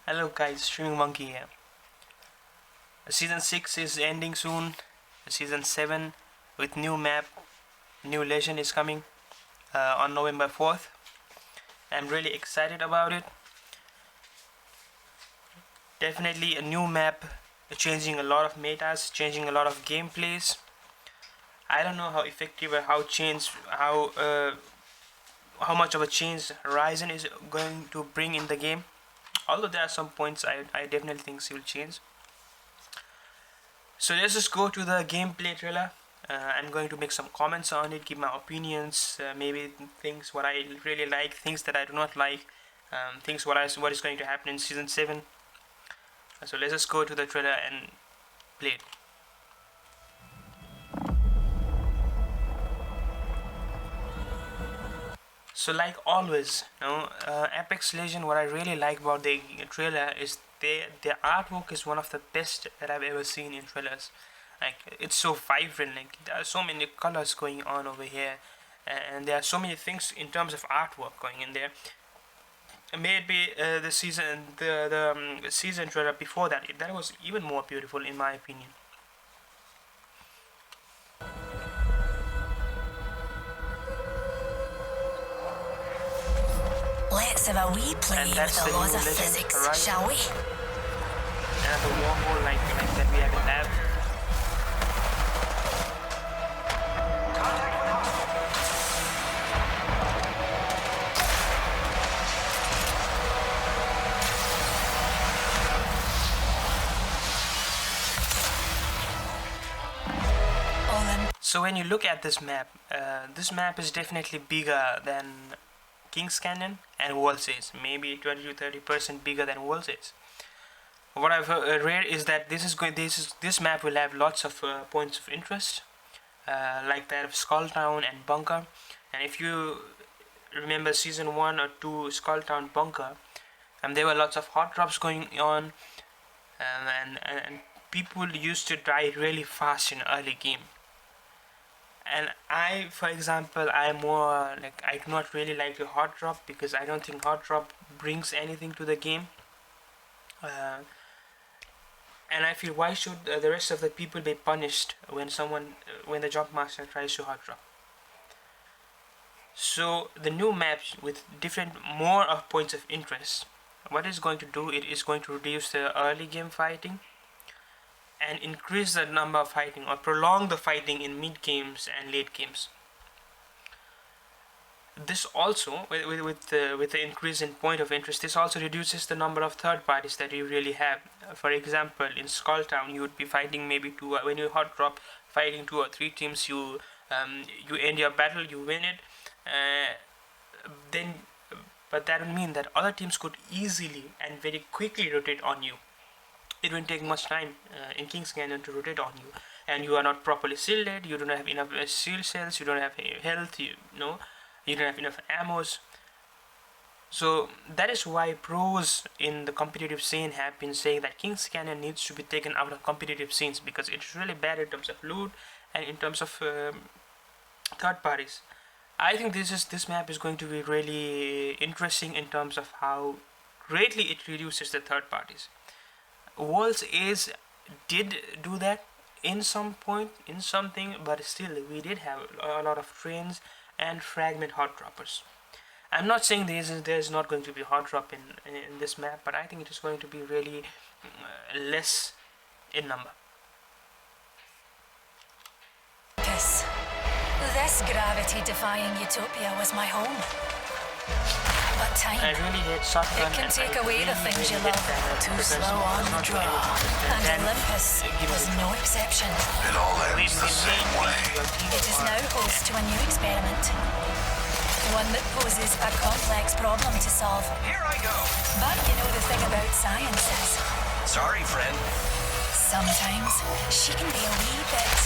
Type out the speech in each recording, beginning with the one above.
Hello guys, Streaming Monkey here. Season 6 is ending soon. Season 7 with new map, new legend is coming on November 4th. I'm really excited about it. Definitely a new map, changing a lot of metas, changing a lot of gameplays. I don't know how effective or how much of a change Horizon is going to bring in the game. Although there are some points I definitely think it will change. So let's just go to the gameplay trailer. I'm going to make some comments on it, give my opinions, maybe things what I really like, things that I do not like, things what is going to happen in season 7. So let's just go to the trailer and play it. So like always, Apex Legends, what I really like about the trailer is their artwork is one of the best that I've ever seen in trailers. Like, it's so vibrant, like there are so many colors going on over here, and there are so many things in terms of artwork going in there. Maybe the season trailer before that was even more beautiful in my opinion. Let's have a wee play with the laws of physics, shall we? Another wormhole like that we haven't had. So when you look at this map is definitely bigger than King's Canyon and World's Edge, maybe 20 to 30% bigger than World's Edge. What I've read is that this map will have lots of points of interest, like that of Skull Town and Bunker. And if you remember season 1 or 2 Skull Town Bunker, there were lots of hot drops going on, and people used to die really fast in early game. And for example, I do not really like the hot drop because I don't think hot drop brings anything to the game. And I feel, why should the rest of the people be punished when the jump master tries to hot drop? So the new maps with more of points of interest, what it's going to do, it is going to reduce the early game fighting and increase the number of fighting or prolong the fighting in mid games and late games. This also, with the increase in point of interest, this also reduces the number of third parties that you really have. For example, in Skull Town, you would be fighting maybe when you hot drop, fighting 2 or 3 teams. You end your battle, you win it. But that would mean that other teams could easily and very quickly rotate on you. It won't take much time in King's Canyon to rotate on you, and you are not properly shielded. You don't have enough shield cells. You don't have health. You don't have enough ammos. So that is why pros in the competitive scene have been saying that King's Canyon needs to be taken out of competitive scenes because it's really bad in terms of loot and in terms of third parties. I think this map is going to be really interesting in terms of how greatly it reduces the third parties. World's Edge did do that in some point, in something, but still we did have a lot of trains and fragment hot droppers. I'm not saying there's not going to be hot drop in this map, but I think it is going to be really less in number. This gravity-defying utopia was my home. But time, I really hate shotgun. It can take away the things you love. Too slow on the draw. And Olympus was no exception. It all ends the same way. It is now host to a new experiment. One that poses a complex problem to solve. Here I go. But you know the thing about science is, Sorry, friend. sometimes she can be a wee bit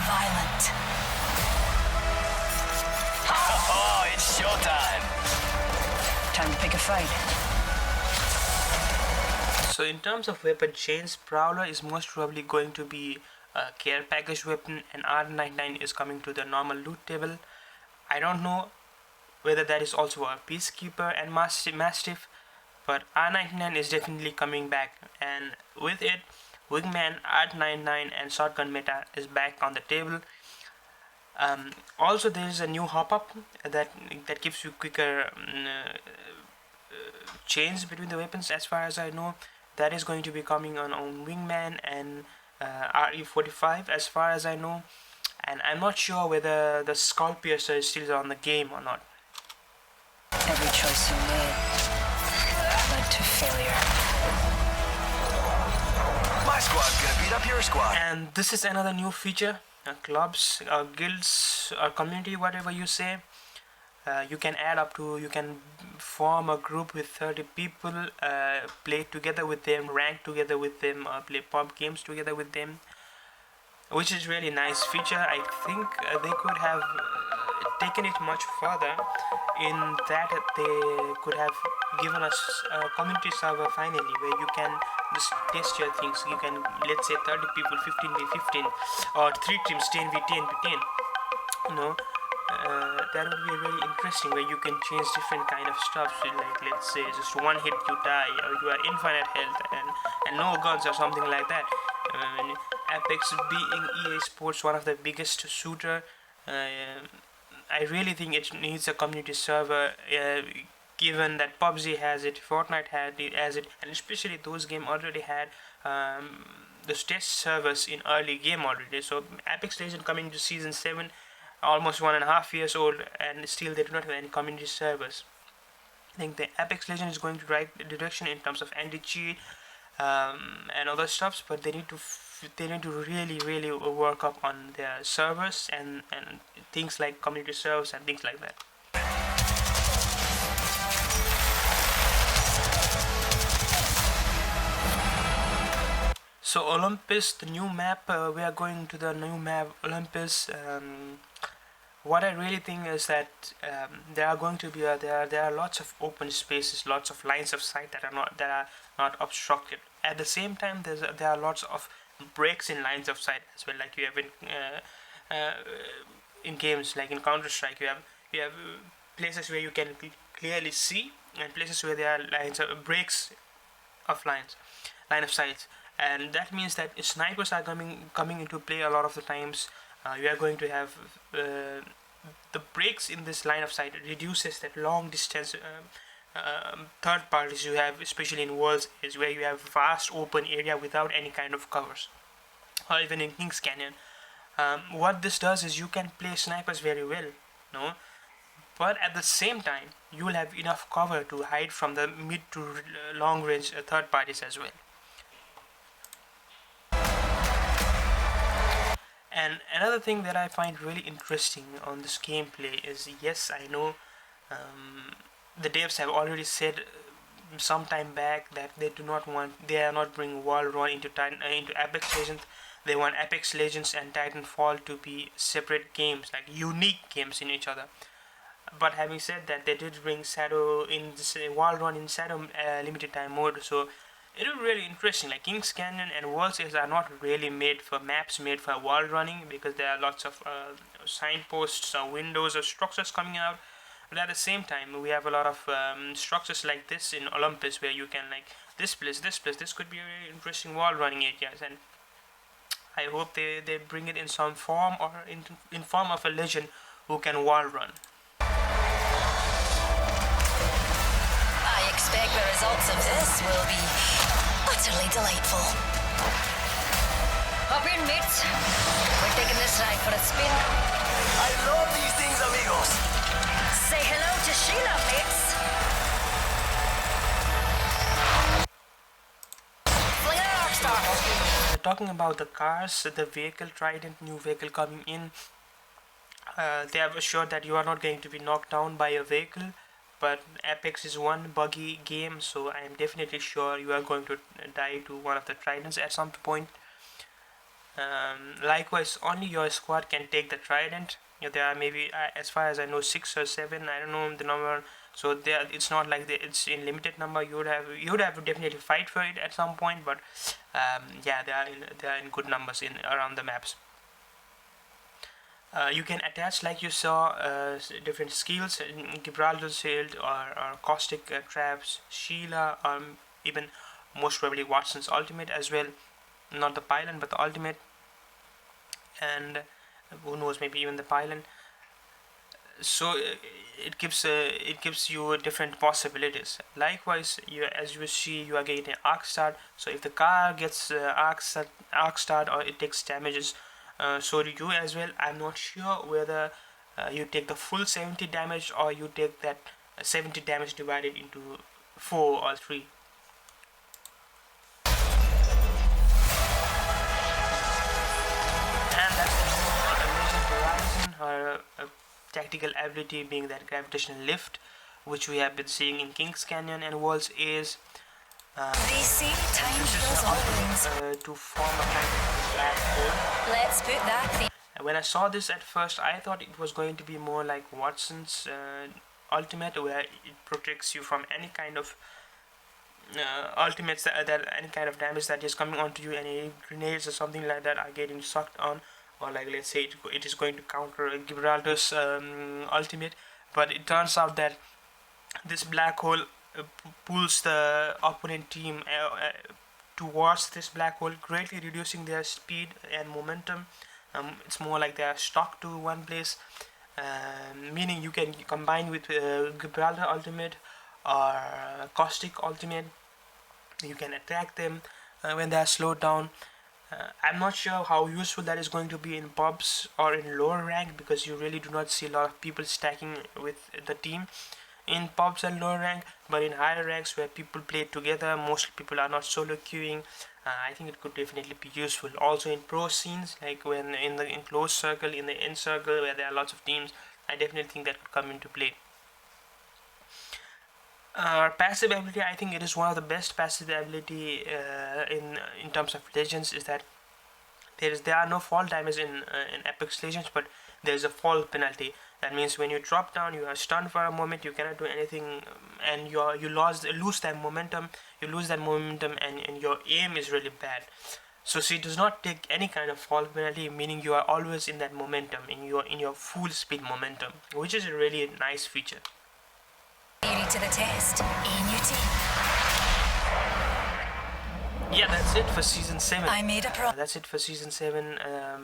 violent. Oh, it's showtime. Time to pick a fight. So in terms of weapon change, Prowler is most probably going to be a care package weapon, and R99 is coming to the normal loot table. I don't know whether that is also a Peacekeeper and Mastiff, but R99 is definitely coming back, and with it, Wingman, R99, and Shotgun Meta is back on the table. Also, there is a new hop-up that gives you quicker change between the weapons. As far as I know, that is going to be coming on Wingman and RE45, as far as I know. And I'm not sure whether the Skull Piercer is still on the game or not. Every choice you made led to failure. My squad's gonna beat up your squad. And this is another new feature. Clubs, guilds, or community, whatever you say. You can form a group with 30 people, play together with them, rank together with them, or play pub games together with them, which is really nice feature. I think they could have taken it much further, in that they could have given us a community server finally, where you can just test your things. You can, let's say 30 people, 15v15, or 3 teams, 10v10v10, you know. That would be really interesting, where you can change different kind of stuff. So like, let's say just one hit you die, or you are infinite health and no guns or something like that. Apex being EA Sports, one of the biggest shooter, I really think it needs a community server, given that PUBG has it, Fortnite has it, and especially those games already had those test servers in early game already. So Apex Legends coming to season 7, almost 1.5 years old, and still they do not have any community servers. I think the Apex Legends is going to right direction in terms of anti-cheat and other stuffs, but they need to really work up on their servers and things like community servers and things like that. So Olympus, the new map, we are going to the new map Olympus. What I really think is that there are going to be there are lots of open spaces, lots of lines of sight that are not obstructed. At the same time, there are lots of breaks in lines of sight as well, like you have in games like in Counter-Strike. You have places where you can clearly see, and places where there are breaks of line of sight, and that means that snipers are coming into play a lot of the times. You are going to have the breaks in this line of sight reduces that long distance third parties you have, especially in Worlds, is where you have vast open area without any kind of covers, or even in Kings Canyon. What this does is you can play snipers very well, no? But at the same time, you will have enough cover to hide from the mid to long range third parties as well. And another thing that I find really interesting on this gameplay is, yes, I know the devs have already said some time back that they are not bringing Wall Run into Apex Legends. They want Apex Legends and Titanfall to be separate games, like unique games in each other. But having said that, they did bring Shadow in this Wall Run in Shadow limited time mode, so it is really interesting. Like Kings Canyon and Worlds are not really made for maps made for wall running, because there are lots of signposts or windows or structures coming out. But at the same time, we have a lot of structures like this in Olympus, where you can, like, this place, this could be a really interesting wall running areas, and I hope they bring it in some form, or in form of a legend who can wall run. I expect the results of this will be utterly delightful. Hop in, mates. We're taking this ride for a spin. I love these things, amigos. Say hello to Sheila, mates. Fling an arc star. Talking about the cars, the vehicle, Trident, new vehicle coming in. They have assured that you are not going to be knocked down by a vehicle, but Apex is one buggy game, so I am definitely sure you are going to die to one of the Tridents at some point. Likewise, only your squad can take the Trident. There are maybe, as far as I know, 6 or 7. I don't know the number. So it's not like it's in limited number. You would have to definitely fight for it at some point. But yeah, they are in good numbers around the maps. You can attach, like you saw, different skills, Gibraltar's Shield, or Caustic Traps, Sheila, even most probably Watson's ultimate as well. Not the pylon, but the ultimate, and who knows, maybe even the pylon. So it gives you different possibilities. Likewise, as you see, you are getting arc start. So if the car gets arc start, or it takes damages, so do you as well. I'm not sure whether you take the full 70 damage, or you take that 70 damage divided into 4 or 3. And that's the Amazing Horizon, her tactical ability being that gravitational lift, which we have been seeing in Kings Canyon and Worlds Ace. They say time heals all wounds. To form a kind of black hole. Let's put that thing. When I saw this at first, I thought it was going to be more like Watson's ultimate, where it protects you from any kind of ultimates that any kind of damage that is coming onto you, any grenades or something like that are getting sucked on, or like let's say it is going to counter Gibraltar's ultimate. But it turns out that this black hole pulls the opponent team towards this black hole, greatly reducing their speed and momentum. It's more like they are stuck to one place, meaning you can combine with Gibraltar ultimate or Caustic ultimate. You can attack them when they are slowed down. I'm not sure how useful that is going to be in pubs or in lower rank, because you really do not see a lot of people stacking with the team in pubs and lower rank. But in higher ranks where people play together, mostly people are not solo queuing, I think it could definitely be useful. Also in pro scenes, like when in close circle, in the end circle where there are lots of teams, I definitely think that could come into play. Passive ability, I think it is one of the best passive ability in terms of legends, is that there are no fall damage in Apex Legends, but there is a fall penalty. That means when you drop down, you are stunned for a moment, you cannot do anything, and you lose that momentum. You lose that momentum, and your aim is really bad. So she does not take any kind of fall penalty, meaning you are always in that momentum, in your full speed momentum, which is a really nice feature. Theory to the test. ANUT. Yeah, that's it for season 7. I made a That's it for season 7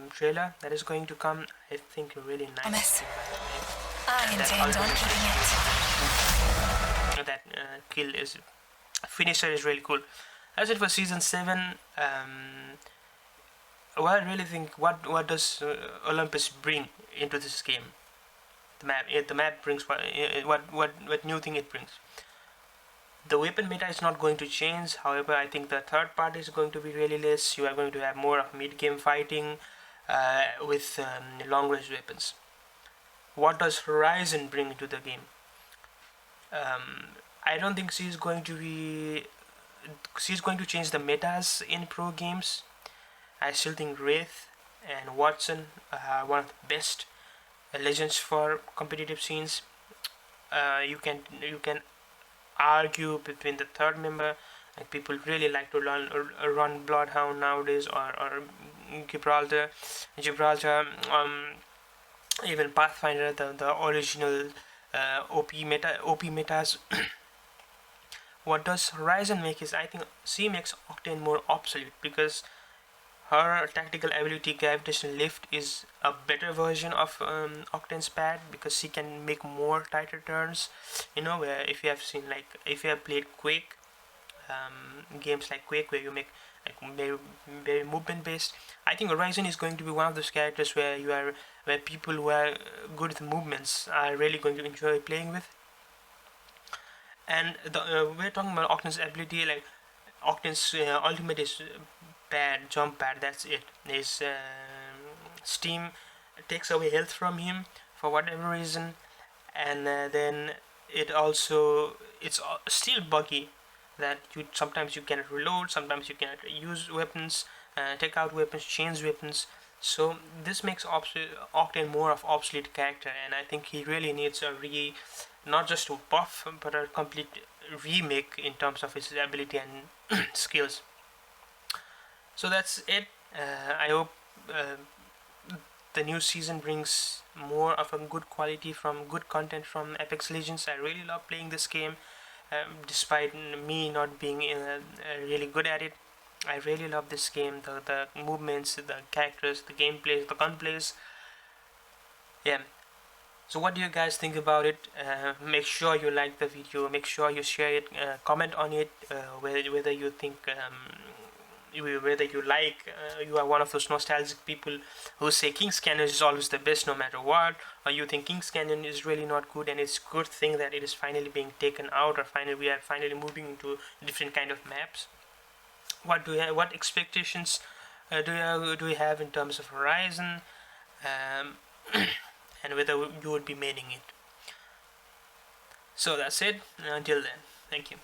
trailer that is going to come. I think really nice. promise. I intend on keeping it. That kill is finisher is really cool. That's it for season 7. Well, I really think what does Olympus bring into this game? The map brings what new thing it brings. The weapon meta is not going to change. However, I think the third part is going to be really less. You are going to have more of mid-game fighting with long-range weapons. What does Horizon bring to the game? I don't think she's going to change the metas in pro games. I still think Wraith and Watson are one of the best legends for competitive scenes. You can argue between the third member, like people really like to run Bloodhound nowadays, or Gibraltar, even Pathfinder, the original OP metas. What does Horizon make is, I think she makes Octane more obsolete, because her tactical ability Gravitational Lift is a better version of Octane's pad, because she can make more tighter turns. Where if you have played Quake, games like Quake where you make like very movement based, I think Horizon is going to be one of those characters where people who are good with movements are really going to enjoy playing with. And we're talking about Octane's ability, like Octane's ultimate is jump pad. That's it. His steam takes away health from him for whatever reason, and then it's still buggy that sometimes you cannot reload, sometimes you cannot use weapons, take out weapons, change weapons. So this makes Octane more of obsolete character, and I think he really needs not just a buff, but a complete remake in terms of his ability and skills. So that's it. I hope the new season brings more of a good quality from good content from Apex Legends. I really love playing this game, despite me not being really good at it. I really love this game. The movements, the characters, the gameplay, the gunplays. Yeah. So what do you guys think about it? Make sure you like the video. Make sure you share it. Comment on it. Whether you think. Whether you like, you are one of those nostalgic people who say King's Canyon is always the best no matter what, or you think King's Canyon is really not good and it's a good thing that it is finally being taken out, or we are finally moving into different kind of maps. What expectations do you have in terms of Horizon, and whether you would be maining it. So that's it. Until then, thank you.